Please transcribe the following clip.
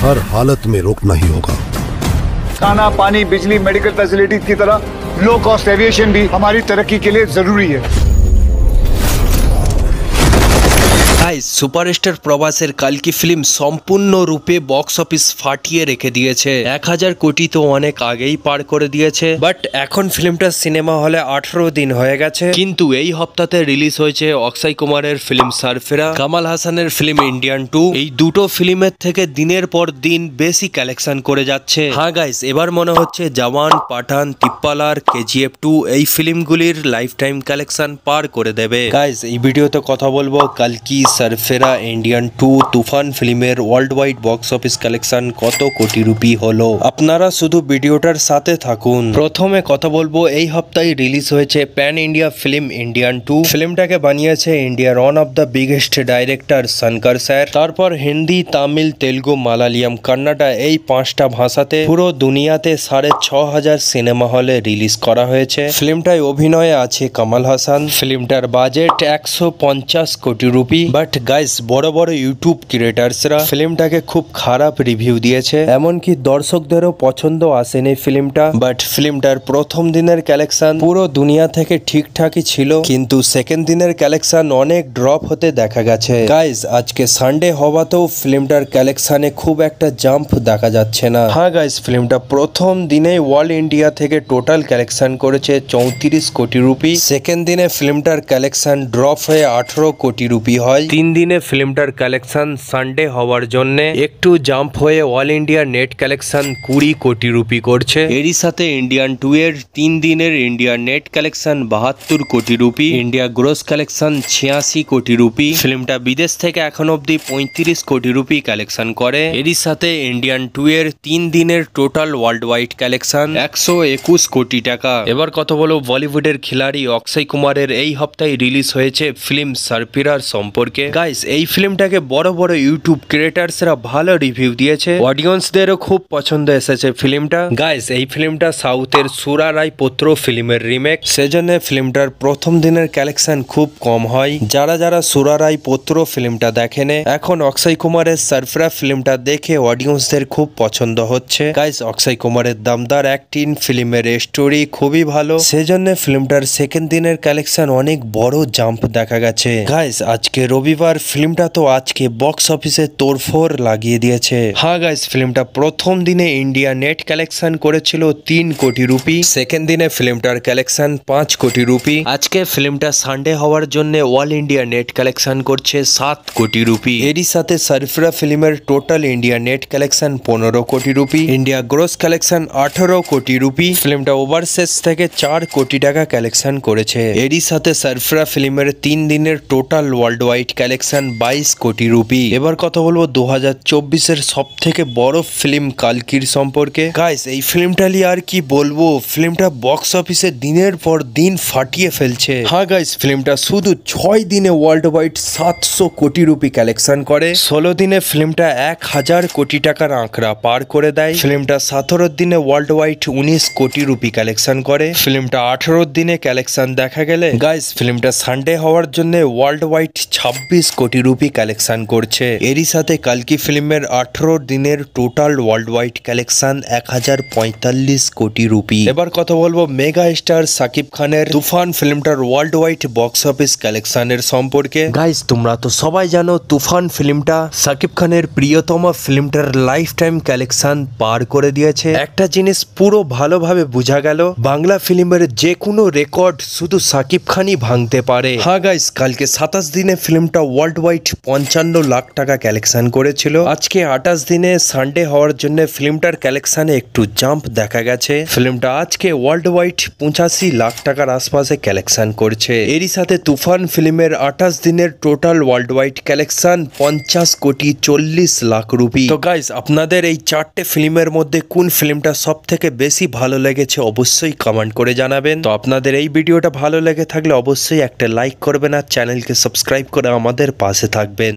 हर हालत में रोकना ही होगा। खाना, पानी, बिजली, मेडिकल फैसिलिटीज की तरह लो कॉस्ट एविएशन भी हमारी तरक्की के लिए जरूरी है। গাইস, সুপারস্টার প্রভাসের কালকি ফিল্ম সম্পূর্ণরূপে বক্স অফিস ফাটিয়ে রেখে দিয়েছে। 1000 কোটি তো অনেক আগেই পার করে দিয়েছে, বাট এখন ফিল্মটা সিনেমা হলে 18 দিন হয়ে গেছে। কিন্তু এই হপ্তাতে রিলিজ হয়েছে অক্ষয় কুমারের ফিল্ম সারফেরা, কামাল হাসানের ফিল্ম ইন্ডিয়ান 2। এই দুটো ফিল্মের থেকে দিনের পর দিন বেশি কালেকশন করে যাচ্ছে। হ্যাঁ গাইস, এবার মনে হচ্ছে জওয়ান, পাঠান, তিপ্পালার, KGF 2 এই ফিল্মগুলির লাইফ টাইম কালেকশন পার করে দেবে। গাইস, এই ভিডিওতে কথা বলবো কালকি সারফেরা ইন্ডিয়ান 2 তুফান ফিল্মের world wide box office collection কত কোটি রুপি হলো। আপনারা শুধু ভিডিওটার সাথে থাকুন। প্রথমে কথা বলবো এই সপ্তাহে রিলিজ হয়েছে প্যান ইন্ডিয়া ফিল্ম ইন্ডিয়ান 2। ফিল্মটাকে বানিয়েছে ইন্ডিয়ার one of the biggest director Shankar sir. তারপর হিন্দি, তামিল, তেলুগু, মালায়ালাম, কান্নাডা এই 5টা ভাষাতে পুরো দুনিয়াতে 6500 সিনেমা হলে রিলিজ করা হয়েছে। ফিল্মটায় অভিনয়ে আছে কামাল হাসান। ফিল্মটার বাজেট 150 কোটি রুপি। বাট গাইস, বড় বড় ইউটিউব ক্রিয়েটার্সরা ফিল্মটাকে খুব খারাপ রিভিউ দিয়েছে, এমনকি দর্শকদেরও পছন্দ আসেনি ফিল্মটা। বাট ফিল্মটার প্রথম দিনের কালেকশন পুরো দুনিয়া থেকে ঠিকঠাকই ছিল, কিন্তু সেকেন্ড দিনের কালেকশন অনেক ড্রপ হতে দেখা গেছে। গাইস, আজকে সানডে হওয়াতেও ফিল্মটার কালেকশনে খুব একটা জাম্প দেখা যাচ্ছে না। হ্যাঁ গাইস, ফিল্মটা প্রথম দিনেই অল ইন্ডিয়া থেকে টোটাল কালেকশন করেছে 34 কোটি রুপি। সেকেন্ড দিনে ফিল্মটার কালেকশন ড্রপ হয়ে 18 কোটি রুপি হয়। 3 দিনে ফিল্মটার কালেকশন সানডে হওয়ার জন্য একটু জাম্প হয়ে অল ইন্ডিয়া নেট কালেকশন 20 কোটি রুপি করছে। এরই সাথে ইন্ডিয়ান 2 এর 3 দিনের ইন্ডিয়া নেট কালেকশন 72 কোটি রুপি, ইন্ডিয়া গ্রোস কালেকশন 86 কোটি রুপি। ফিল্মটা বিদেশ থেকে এখন অব্দি 35 কোটি রুপি কালেকশন করে। এরই সাথে ইন্ডিয়ান 2 এর 3 দিনের টোটাল ওয়ার্ল্ড ওয়াইড কালেকশন 121 কোটি টাকা। এবার কথা বলো বলিউডের খিলাড়ি অক্ষয় কুমারের এই সপ্তাহে রিলিজ হয়েছে ফিল্ম সারফেরার সম্পর্কে। গাইস, এই ফিল্মটাকে বড় বড় ইউটিউব ক্রিয়েটার্সরা ভালো রিভিউ দিয়েছে, অডিয়েন্সদেরও খুব পছন্দ এসেছে ফিল্মটা। গাইস, এই ফিল্মটা সাউথের সুরা রায় পুত্র ফিল্মের রিমেক, সেজন্য ফিল্মটার প্রথম দিনের কালেকশন খুব কম হয়। যারা যারা সুরা রায় পুত্র ফিল্মটা দেখেনে, এখন অক্ষয় কুমারের সারফেরা ফিল্মটা দেখে অডিয়েন্সদের খুব পছন্দ হচ্ছে। গাইস, অক্ষয় কুমারের দমদার অ্যাক্টিং, ফিল্মের স্টোরি খুবই ভালো, সেজন্য ফিল্মটার সেকেন্ড দিনের কালেকশন অনেক বড় জাম্প দেখা গেছে। গাইস, আজকে রবিবার, ফিল্মটা তো আজকে বক্স অফিসে তোড়ফোড় লাগিয়ে দিয়েছে। হ্যাঁ গাইস, ফিল্মটা প্রথম দিনে ইন্ডিয়া নেট কালেকশন করেছিল 3 কোটি রুপি। সেকেন্ড দিনে ফিল্মটার কালেকশন 5 কোটি রুপি। আজকে ফিল্মটা সানডে হওয়ার জন্য অল ইন্ডিয়া নেট কালেকশন করছে 7 কোটি রুপি। এরই সাথে সারফেরা ফিল্মের টোটাল ইন্ডিয়া নেট কালেকশন 15 কোটি রুপি, ইন্ডিয়া গ্রোস কালেকশন 18 কোটি রুপি। ফিল্মটা ওভারসিজ থেকে 4 কোটি টাকা কালেকশন করেছে। এরই সাথে সারফেরা ফিল্মের 3 দিনের টোটাল ওয়ার্ল্ড ওয়াইড কালেকশন 22 কোটি রুপি। এবার কথা বলবো 2024-এর সব থেকে বড় ফিল্ম কালকির সম্পর্কে। গাইস, এই ফিল্মটা নিয়ে আর কি বলবো, ফিল্মটা বক্স অফিসে দিনের পর দিন ফাটিয়ে ফেলছে। হ্যাঁ গাইস, ফিল্মটা শুধু 6 দিনে ওয়ার্ল্ড ওয়াইড 700 কোটি রুপি কালেকশন করে। 16 দিনে ফিল্মটা 1000 কোটি টাকার আঁকড়া পার করে দেয়। ফিল্মটা 17 দিনে ওয়ার্ল্ড ওয়াইড 19 কোটি রুপি কালেকশন করে। ফিল্মটা 18 দিনে কালেকশন দেখা গেলে গাইস, ফিল্মটা সানডে হওয়ার জন্য ওয়ার্ল্ড ওয়াইড 26 কোটি রুপি কালেকশন করছে। এরই সাথে কালকি ফিল্মের 18 দিনের টোটাল ওয়ার্ল্ড ওয়াইড কালেকশন 1045 কোটি রুপি। এবার কথা বলবো মেগা স্টার সাকিব খানের তুফান ফিল্মটার ওয়ার্ল্ড ওয়াইড বক্স অফিস কালেকশনের সম্পর্কে। গাইস, তোমরা তো সবাই জানো তুফান ফিল্মটা সাকিব খানের প্রিয়তম ফিল্মটার লাইফ টাইম কালেকশন পার করে দিয়েছে। একটা জিনিস পুরো ভালোভাবে বোঝা গেল, বাংলা ফিল্মের যে কোনো রেকর্ড শুধু সাকিব খানই ভাঙতে পারে। হ্যাঁ গাইস, কালকে 27 দিনে ফিল্মটা ওয়ার্ল্ড ওয়াইড 55 লাখ টাকা কালেকশন করেছিল। আজকে 28 দিনে সানডে হওয়ার জন্য ফিল্মটার কালেকশনে একটু জাম্প দেখা গেছে। ফিল্মটা আজকে ওয়ার্ল্ড ওয়াইড 85 লাখ টাকার আশপাশে কালেকশন করছে। এরই সাথে তুফান ফিল্মের 28 দিনের টোটাল ওয়ার্ল্ড ওয়াইড কালেকশন 50 কোটি 40 লাখ রুপি। তো গাইস, আপনাদের এই 4টে ফিল্মের মধ্যে কোন ফিল্মটা সব থেকে বেশি ভালো লেগেছে অবশ্যই কমেন্ট করে জানাবেন। তো আপনাদের এই ভিডিওটা ভালো লেগে থাকলে অবশ্যই একটা লাইক করবেন আর চ্যানেলকে সাবস্ক্রাইব করে আমাদের পাশে থাকবেন।